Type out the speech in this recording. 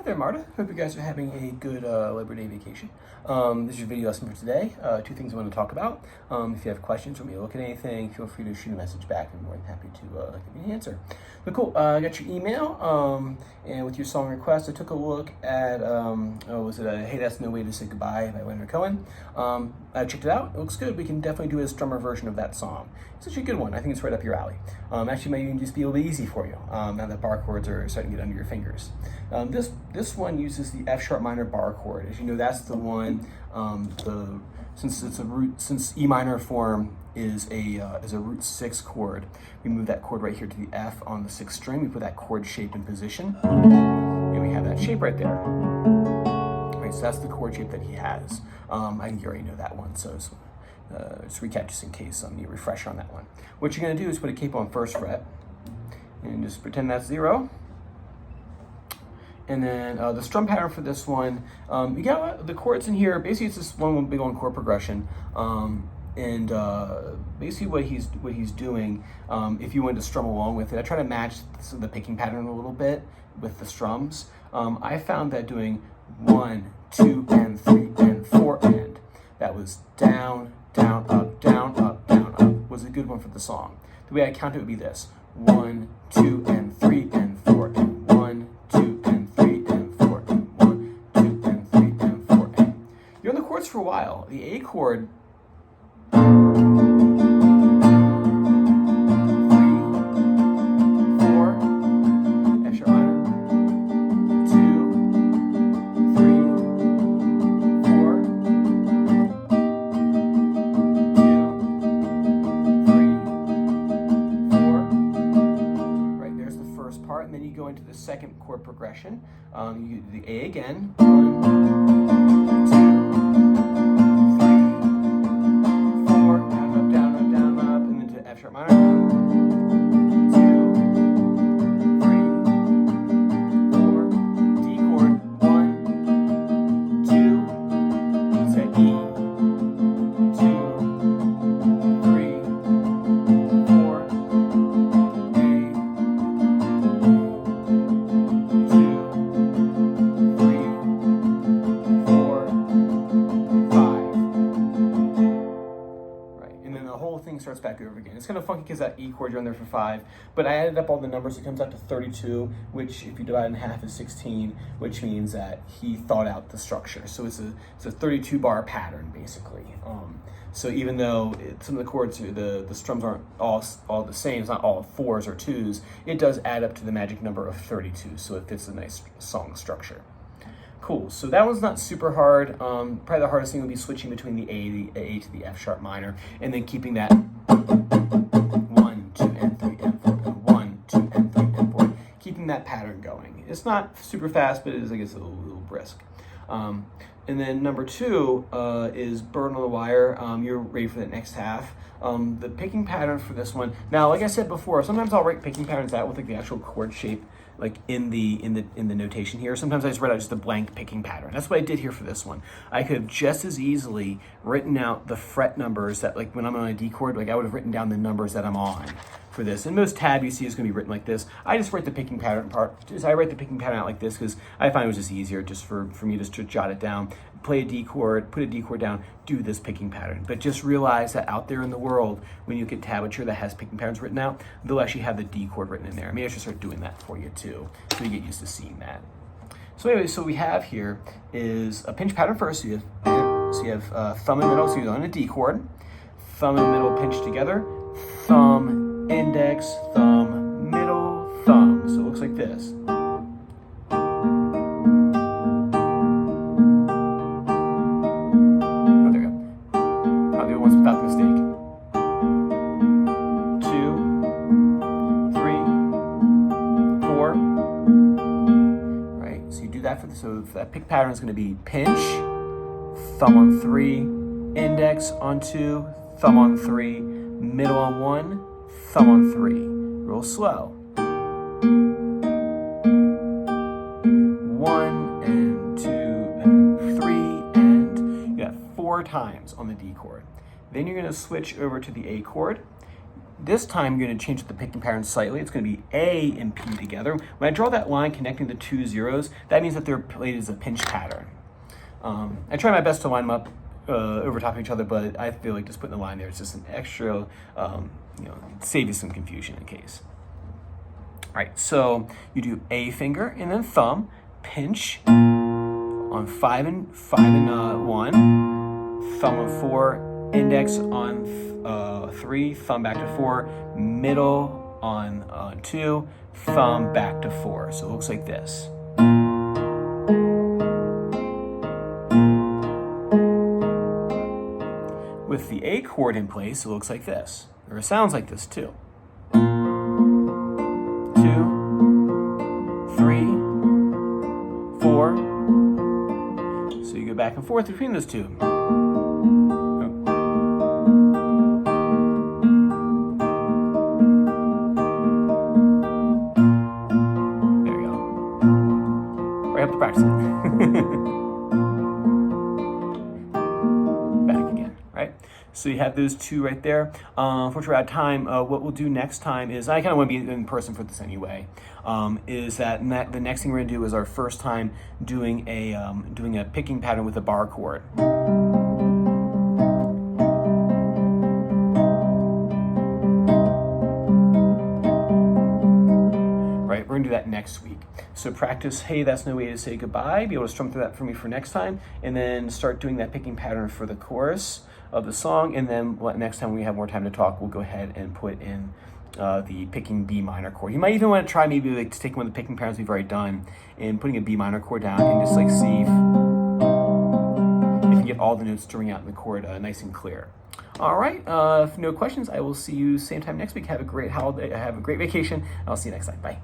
Hi there, Marta. Hope you guys are having a good Labor Day vacation. This is your video lesson for today. Two things I want to talk about. If you have questions or me to look at anything, feel free to shoot a message back. I'm more than happy to give you an answer. But cool, I got your email, and with your song request, I took a look at, Hey That's No Way to Say Goodbye by Leonard Cohen. I checked it out. It looks good. We can definitely do a strummer version of that song. It's actually a good one. I think it's right up your alley. Actually, might even just be a little bit easy for you now that bar chords are starting to get under your fingers. This one uses the F sharp minor bar chord. As you know, that's the one. Since E minor form is a root 6 chord, we move that chord right here to the F on the 6th string. We put that chord shape in position, and we have that shape right there. Right, so that's the chord shape that he has. I think you already know that one, so just recap just in case you need a refresher on that one. What you're going to do is put a capo on 1st fret, and just pretend that's 0. And then the strum pattern for this one, you got the chords in here. Basically, it's just one big on chord progression. Basically, what he's doing, if you wanted to strum along with it, I try to match the picking pattern a little bit with the strums. I found that doing 1, 2, and 3, and 4, and that was down, down, up, down, up, down, up, was a good one for the song. The way I count it would be this: 1, 2, and 3, and 4, and 1, 2, and 3, and 4, and 1, 2, and 3, and 4, and. You're on the chords for a while. The A chord, 3, 4, F sharp minor, 2, 3, 4, 2, 3, 4. Right, there's the first part, and then you go into the second chord progression. You do the A again. 1, 2, 3, 4, down, up, down, up, down, up, and then to F sharp minor. 2, 3, 4, D chord. 1, 2, say E. 2, 3, 4, A. 2, 3, 4, 5. Right, and then the whole thing starts back over again. It's kind of funky because that E chord, you're on there for 5, but I added up all the numbers. It comes out to 32, which if you divide in half is 16, which means that he thought out the structure. So it's a 32 bar pattern basically. So even though some of the chords, the strums aren't all the same, it's not all 4s or 2s, it does add up to the magic number of 32, so it fits a nice song structure. Cool, so that one's not super hard. Probably the hardest thing would be switching between the A to the F sharp minor, and then keeping that 1, 2, and 3, and 4, and 1, 2, and 3, and 4. Keeping that pattern going. It's not super fast, but it is, I guess, a little brisk. And then number 2 is Bird on the Wire. You're ready for the next half. The picking pattern for this one. Now, like I said before, sometimes I'll write picking patterns out with like the actual chord shape, like in the notation here. Sometimes I just write out just a blank picking pattern. That's what I did here for this one. I could have just as easily written out the fret numbers that, like when I'm on a D chord, like I would have written down the numbers that I'm on for this. And most tab you see is going to be written like this. I just write the picking pattern part. I write the picking pattern out like this because I find it was just easier just for me just to jot it down, play a D chord, put a D chord down, do this picking pattern. But just realize that out there in the world, when you get tablature that has picking patterns written out, they'll actually have the D chord written in there. Maybe I should start doing that for you too, so you get used to seeing that. So anyway, so what we have here is a pinch pattern first. So you have thumb and middle, so you're on a D chord, thumb and middle pinched together, thumb, index, thumb, middle, thumb. So it looks like this. Oh, there you go. I'll do it once without mistake. 2, 3, 4. Right, so you do that so that pick pattern is going to be pinch, thumb on 3, index on 2, thumb on 3, middle on 1, thumb on 3, real slow. 1 and 2 and 3, and you got 4 times on the D chord. Then you're going to switch over to the A chord. This time, you're going to change the picking pattern slightly. It's going to be A and P together. When I draw that line connecting the two zeros, that means that they're played as a pinch pattern. I try my best to line them up over top of each other, but I feel like just putting the line there is just an extra, save you some confusion in case. All right, so you do A finger and then thumb, pinch on 5 and 1, thumb on 4, index on 3, thumb back to 4, middle on 2, thumb back to 4. So it looks like this. With the A chord in place, it looks like this, or it sounds like this too. 2, 3, 4. So you go back and forth between those two. There we go. I have to practice it. So you have those two right there. Unfortunately, we're out of time. What we'll do next time is, I kind of want to be in person for this anyway, is that the next thing we're going to do is our first time doing a picking pattern with a bar chord. Right, we're going to do that next week. So practice, hey, that's no way to say goodbye. Be able to strum through that for me for next time, and then start doing that picking pattern for the chorus of the song, and then next time we have more time to talk, we'll go ahead and put in the picking B minor chord. You might even want to try maybe like to take one of the picking patterns we've already done and putting a B minor chord down and just like see if you can get all the notes to ring out in the chord nice and clear. All right, if no questions, I will see you same time next week. Have a great holiday, have a great vacation. I'll see you next time. Bye.